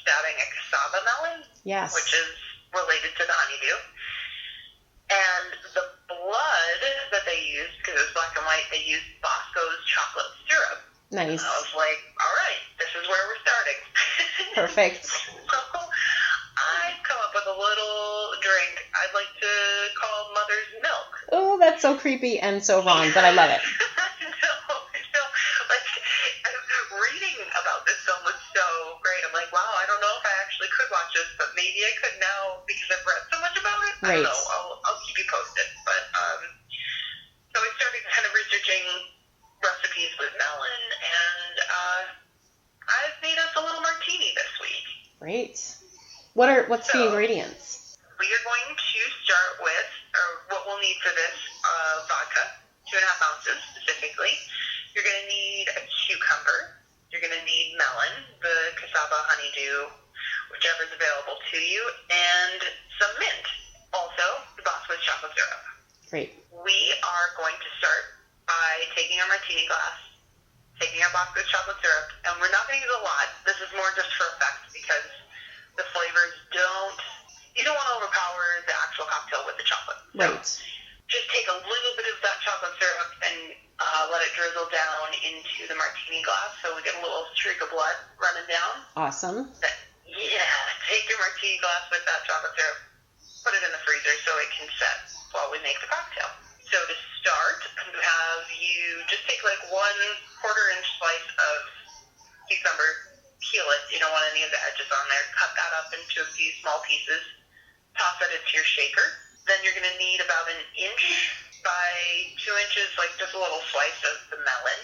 stabbing a cassava melon, yes, which is related to the honeydew. And the blood that they used, because it was black and white, they used Bosco's chocolate syrup. Nice. And I was like, all right, this is where we're starting. Perfect. So I've come up with a little drink I'd like to call Mother's Milk. Oh, that's so creepy and so wrong, but I love it. No, like, reading about this film was so great. I'm like, wow, I don't know if I actually could watch this, but maybe I could now because I've read so much about it. Right. I don't know. I'll keep you posted. But so I started kind of researching recipes with melon, and I've made us a little martini this week. Great. What's the ingredients? We are going to start with, or what we'll need for this, vodka, 2.5 ounces specifically. You're going to need a cucumber. You're going to need melon, the cassava honeydew, whichever's available to you, and some mint. Also, the Bosco's chocolate syrup. Great. We are going to start by taking our martini glass, taking our Bosco's chocolate syrup, and we're not going to use a lot. This is more just for effect because the flavors you don't want to overpower the actual cocktail with the chocolate. Right. So just take a little bit of that chocolate syrup and let it drizzle down into the martini glass so we get a little streak of blood running down. Awesome. Yeah, take your martini glass with that chocolate syrup, put it in the freezer so it can set. while we make the cocktail. So to start, you just take like 1/4 inch slice of cucumber, peel it. You don't want any of the edges on there. Cut that up into a few small pieces. Toss that into your shaker. Then you're going to need about 1 inch by 2 inches, like just a little slice of the melon.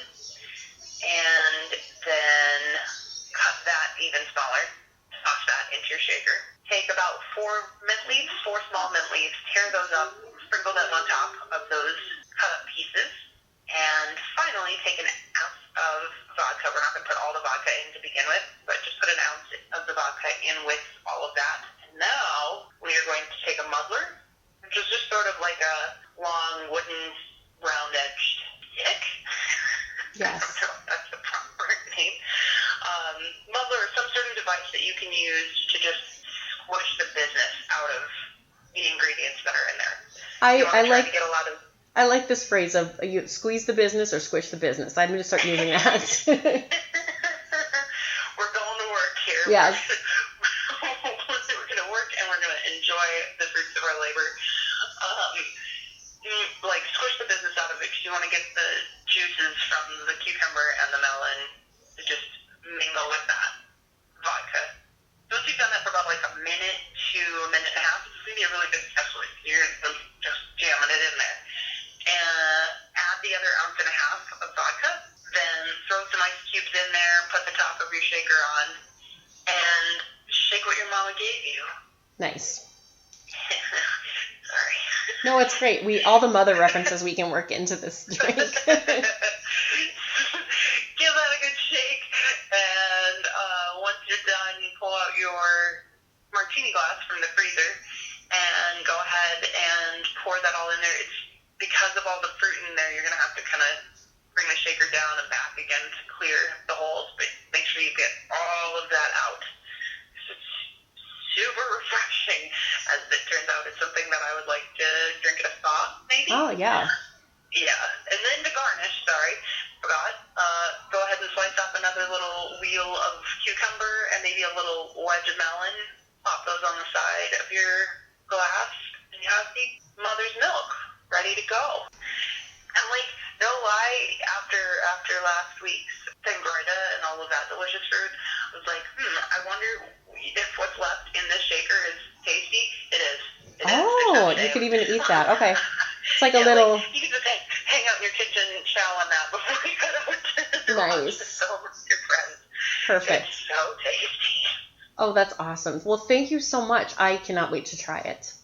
And then cut that even smaller. Toss that into your shaker. Take about 4 small mint leaves, tear those up, sprinkle them on top of those cut up pieces. And finally, take 1 ounce of vodka. We're not going to put all the vodka in to begin with, but just put 1 ounce of the vodka in with all of that. And now we are going to take a muddler, which is just sort of like a long wooden round-edged stick. Yes. I don't know if that's the proper name. Muddler is some sort of device that you can use to just squish the business out of the ingredients that are in there. I like this phrase of you squeeze the business or squish the business. I'm going to start using that. We're going to work here. Yes. We're going to work and we're going to enjoy the fruits of our labor. Like squish the business out of it because you want to get the juices from the cucumber and the melon to just mingle with that vodka. Once you've done that for about like 1 minute to 1.5 minutes, it's going to be a really good test. You're just jamming it in there. And add the other 1.5 ounces of vodka. Then throw some ice cubes in there, put the top of your shaker on, and shake what your mama gave you. Nice. Sorry. No, it's great. All the mother references we can work into this drink. Give that a good shake, and once you're done, pull out your martini glass from the freezer and go ahead and pour that all in there. It's because of all the fruit in there, you're going to have to kind of bring the shaker down and back again to clear the holes, but make sure you get all of that out. It's super refreshing. As it turns out, it's something that I would like to drink at a spa, maybe. Oh, yeah. Yeah. And then to garnish, forgot, go ahead and slice up another little wheel of cucumber and maybe a little wedge of melon. Pop those on the side of your glass, and you have the mother's milk ready to go. And like, no lie, after last week's sangria and all of that delicious fruit, I was like, I wonder if what's left in this shaker is tasty. It is. Oh, you could even eat that. Okay. It's like a little... Like, you can just hang out in your kitchen and chow on that before you go out to nice. with your friends. Perfect. It's so tasty. Oh, that's awesome. Well, thank you so much. I cannot wait to try it.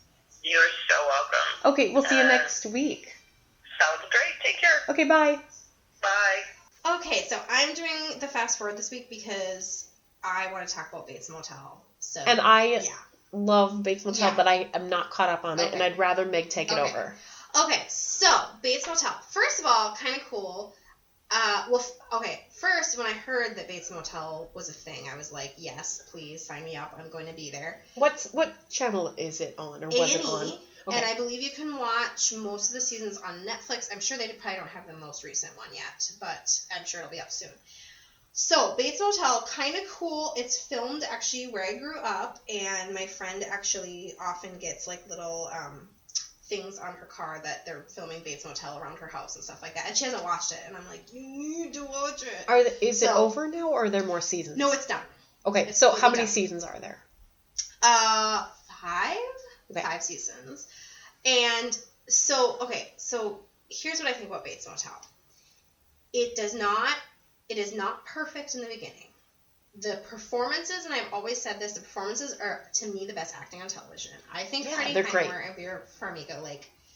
You're so welcome. Okay, we'll see you next week. Sounds great. Take care. Okay, bye. Bye. Okay, so I'm doing the fast forward this week because I want to talk about Bates Motel. So and I love Bates Motel, but I am not caught up on it, Okay. and I'd rather Meg take it over. Okay, so Bates Motel. First of all, kind of cool. First, when I heard that Bates Motel was a thing, I was like, yes, please sign me up. I'm going to be there. What channel is it on, or was it on? Okay. And I believe you can watch most of the seasons on Netflix. I'm sure they probably don't have the most recent one yet, but I'm sure it'll be up soon. So, Bates Motel, kind of cool. It's filmed actually where I grew up, and my friend actually often gets like little things on her car that they're filming Bates Motel around her house and stuff like that. And she hasn't watched it, and I'm like, you need to watch it. Is it over now, or are there more seasons? No, it's done. Okay, so how many seasons are there? 5. Okay. 5 seasons. And so here's what I think about Bates Motel. It is not perfect in the beginning. The performances, and I've always said this, the performances are, to me, the best acting on television. I think Freddie Highmore and Vera Farmiga,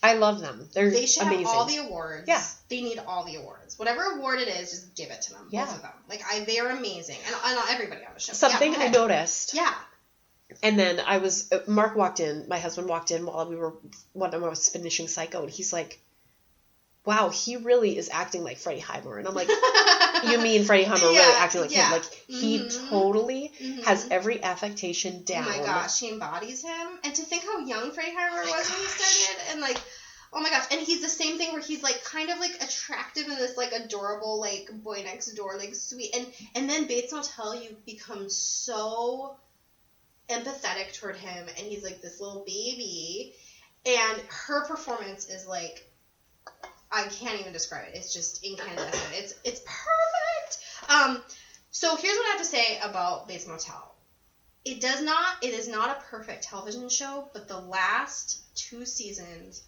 I love them. They should amazing. have all the awards. Yeah. They need all the awards. Whatever award it is, just give it to them. Yeah. Both of them. They're amazing. And everybody on the show. Something I noticed. Yeah. And then Mark walked in, my husband walked in when I was finishing Psycho, and he's like, wow, he really is acting like Freddie Highmore. And I'm like, you mean Freddie Highmore really acting like him? Like, he totally has every affectation down. Oh my gosh, he embodies him. And to think how young Freddie Highmore was when he started, and oh my gosh, and he's the same thing where he's kind of attractive in this adorable boy next door sweet, and then Bates Motel, you become so empathetic toward him, and he's this little baby, And her performance is like, I can't even describe it. It's just incandescent. It's perfect. So here's what I have to say about Bates Motel. It is not a perfect television show, but the last 2 seasons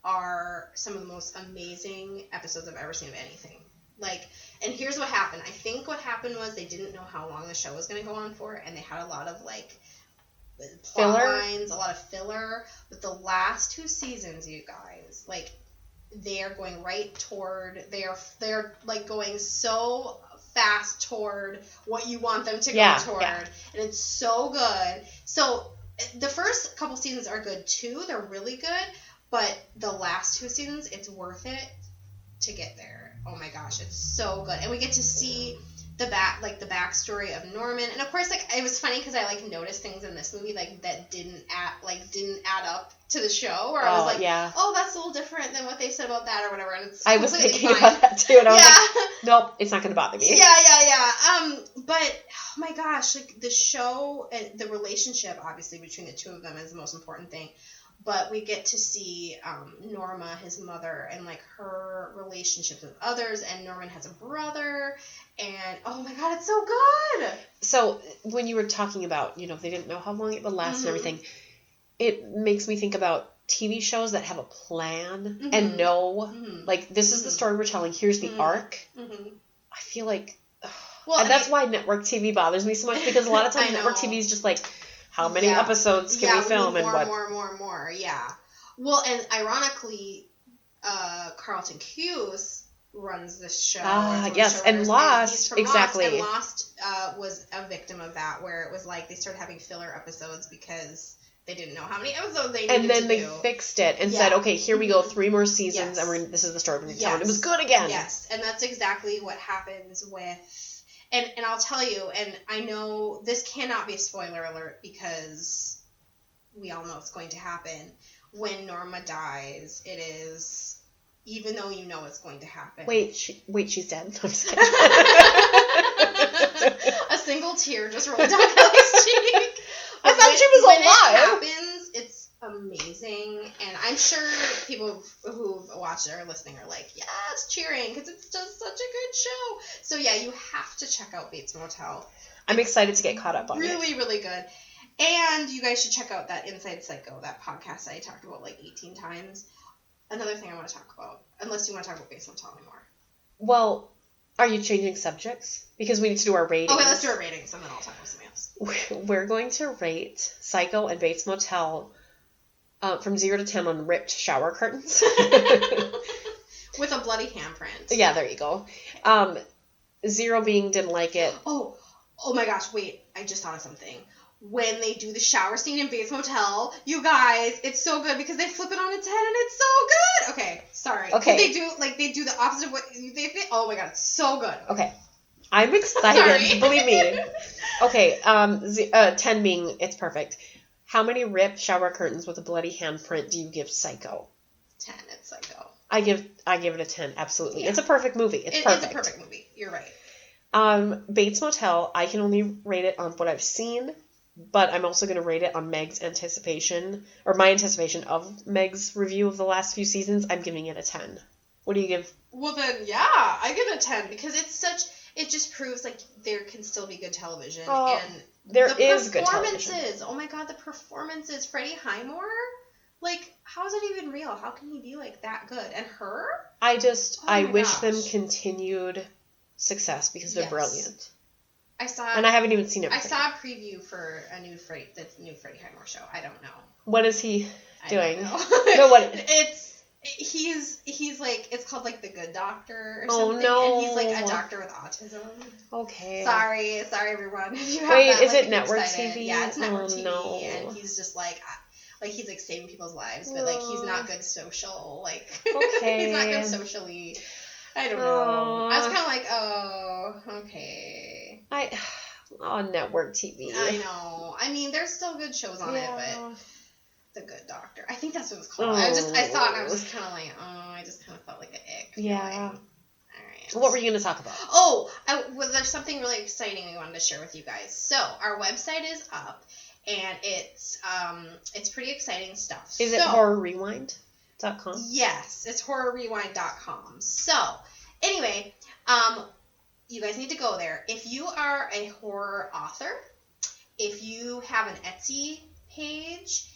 are some of the most amazing episodes I've ever seen of anything. Like, and here's what happened. I think what happened was they didn't know how long the show was going to go on for, and they had a lot of, like, plot lines, a lot of filler. But the last 2 seasons, you guys, like, they are going right toward, they're like, going so fast toward what you want them to go toward. Yeah. And it's so good. So, the first couple seasons are good, too. They're really good. But the last 2 seasons, it's worth it to get there. Oh my gosh, it's so good. And we get to see the backstory of Norman. And of course, like, it was funny because I, like, noticed things in this movie, like, that didn't add up to the show. Where I was like, oh, that's a little different than what they said about that or whatever. And it's completely fine. I was thinking about that too. And I was like, nope, it's not going to bother me. Yeah. But, oh my gosh, like, the show, the relationship, obviously, between the two of them is the most important thing. But we get to see Norma, his mother, and, like, her relationships with others. And Norman has a brother. And, oh, my God, it's so good. So when you were talking about, you know, they didn't know how long it would last and everything, it makes me think about TV shows that have a plan and know, like, this is the story we're telling. Here's the arc. I feel like, and that's why network TV bothers me so much. Because a lot of times network TV is just like, how many episodes can we film and what? More. Yeah. Well, and ironically, Carlton Cuse runs this show. Yes, and Lost, exactly. And Lost was a victim of that, where it was like they started having filler episodes because they didn't know how many episodes they needed to do. And then they fixed it and said, okay, here we go, 3 more seasons, and this is the story we're going to tell. And it was good again. Yes, and that's exactly what happens with... And I'll tell you, and I know this cannot be a spoiler alert because we all know it's going to happen. When Norma dies, it is, even though you know it's going to happen. Wait, she's dead? I'm just kidding. A single tear just rolled down Kelly's cheek. I thought she was alive. When it happens, it's amazing, and I'm sure people who've watched it or listening are like, yes, cheering, because it's just such a good show. So yeah, you have to check out Bates Motel. I'm excited to get caught up on it. Really, really good. And you guys should check out that Inside Psycho, that podcast I talked about like 18 times. Another thing I want to talk about, unless you want to talk about Bates Motel anymore. Well, are you changing subjects? Because we need to do our ratings. Okay, let's do our ratings, and then I'll talk about something else. We're going to rate Psycho and Bates Motel from 0 to 10 on ripped shower curtains. With a bloody handprint. Yeah, there you go. 0 being didn't like it. Oh my gosh, wait, I just thought of something. When they do the shower scene in Bates Motel, you guys, it's so good because they flip it on a 10 and it's so good. Okay, sorry. Okay. They do the opposite of what they think. Oh my God, it's so good. Okay. I'm excited. Believe me. Okay, 10 being it's perfect. How many ripped shower curtains with a bloody handprint do you give Psycho? 10, it's Psycho. I give it a 10, absolutely. Yeah. It's a perfect movie. It's perfect. It's a perfect movie. You're right. Bates Motel, I can only rate it on what I've seen, but I'm also going to rate it on Meg's anticipation, or my anticipation of Meg's review of the last few seasons. I'm giving it a 10. What do you give? Well then, yeah, I give it a 10 because it just proves like there can still be good television. And there is good television. Oh my God, the performances. Freddie Highmore? Like, how is it even real? How can he be like that good? And her? I wish them continued success because they're brilliant. And I haven't even seen everything. I saw a preview for the new Freddie Highmore show. I don't know. What is he doing? I don't know. No, what? He's like, it's called like The Good Doctor or something. Oh no. And he's like a doctor with autism. Okay. Sorry everyone. If you have Wait, that, is like, it network TV? Yeah, it's network TV. No. And he's just like he's like saving people's lives, but like he's not good social. Like okay. He's not good socially. I don't know. I was kind of like, oh, okay. On network TV. I know. I mean, there's still good shows on it, but The Good Doctor. I think that's what it's called. I saw it and I was just kind of like, I just kind of felt like an ick. Yeah. All right. What were you going to talk about? There's something really exciting we wanted to share with you guys. So, our website is up, and it's pretty exciting stuff. Is it horrorrewind.com? Yes, it's horrorrewind.com. So, anyway, you guys need to go there. If you are a horror author, if you have an Etsy page,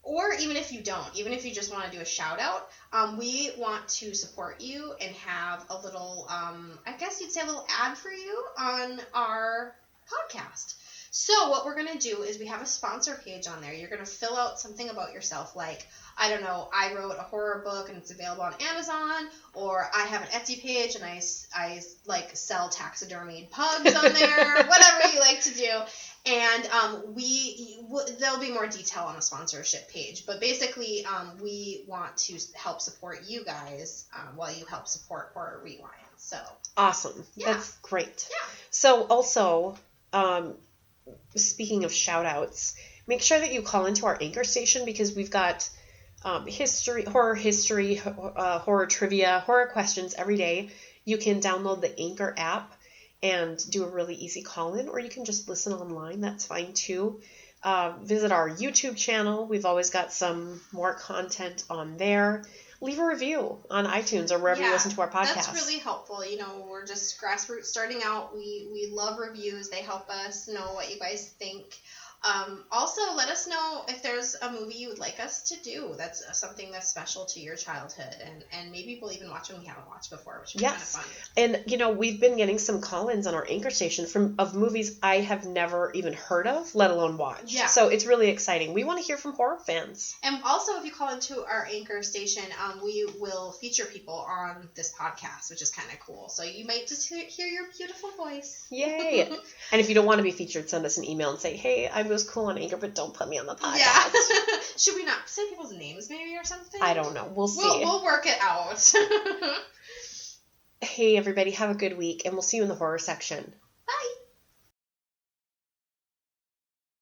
or even if you don't, even if you just want to do a shout out, we want to support you and have a little, I guess you'd say a little ad for you on our podcast. So what we're going to do is we have a sponsor page on there. You're going to fill out something about yourself, like, I don't know, I wrote a horror book and it's available on Amazon, or I have an Etsy page and I like sell taxidermied pugs on there, whatever you like to do. And there'll be more detail on the sponsorship page, but basically we want to help support you guys while you help support Horror Rewind. So awesome. Yeah. That's great. Yeah. So also, speaking of shout outs, make sure that you call into our anchor station, because we've got horror history, horror trivia, horror questions every day. You can download the Anchor app and do a really easy call-in, or you can just listen online. That's fine too. Visit our YouTube channel. We've always got some more content on there. Leave a review on iTunes or wherever you listen to our podcast. That's really helpful. You know, we're just grassroots starting out. We love reviews. They help us know what you guys think. Also, let us know if there's a movie you would like us to do that's something that's special to your childhood, and maybe we'll even watch one we haven't watched before, which would be kind of fun. And, you know, we've been getting some call-ins on our anchor station of movies I have never even heard of, let alone watched. Yeah. So it's really exciting. We want to hear from horror fans. And also, if you call into our anchor station, we will feature people on this podcast, which is kind of cool. So you might just hear your beautiful voice. Yay. And if you don't want to be featured, send us an email and say, hey, I was cool on Anchor, but don't put me on the podcast. Yeah. Should we not say people's names maybe or something? I don't know. We'll see. We'll work it out. Hey, everybody, have a good week, and we'll see you in the horror section.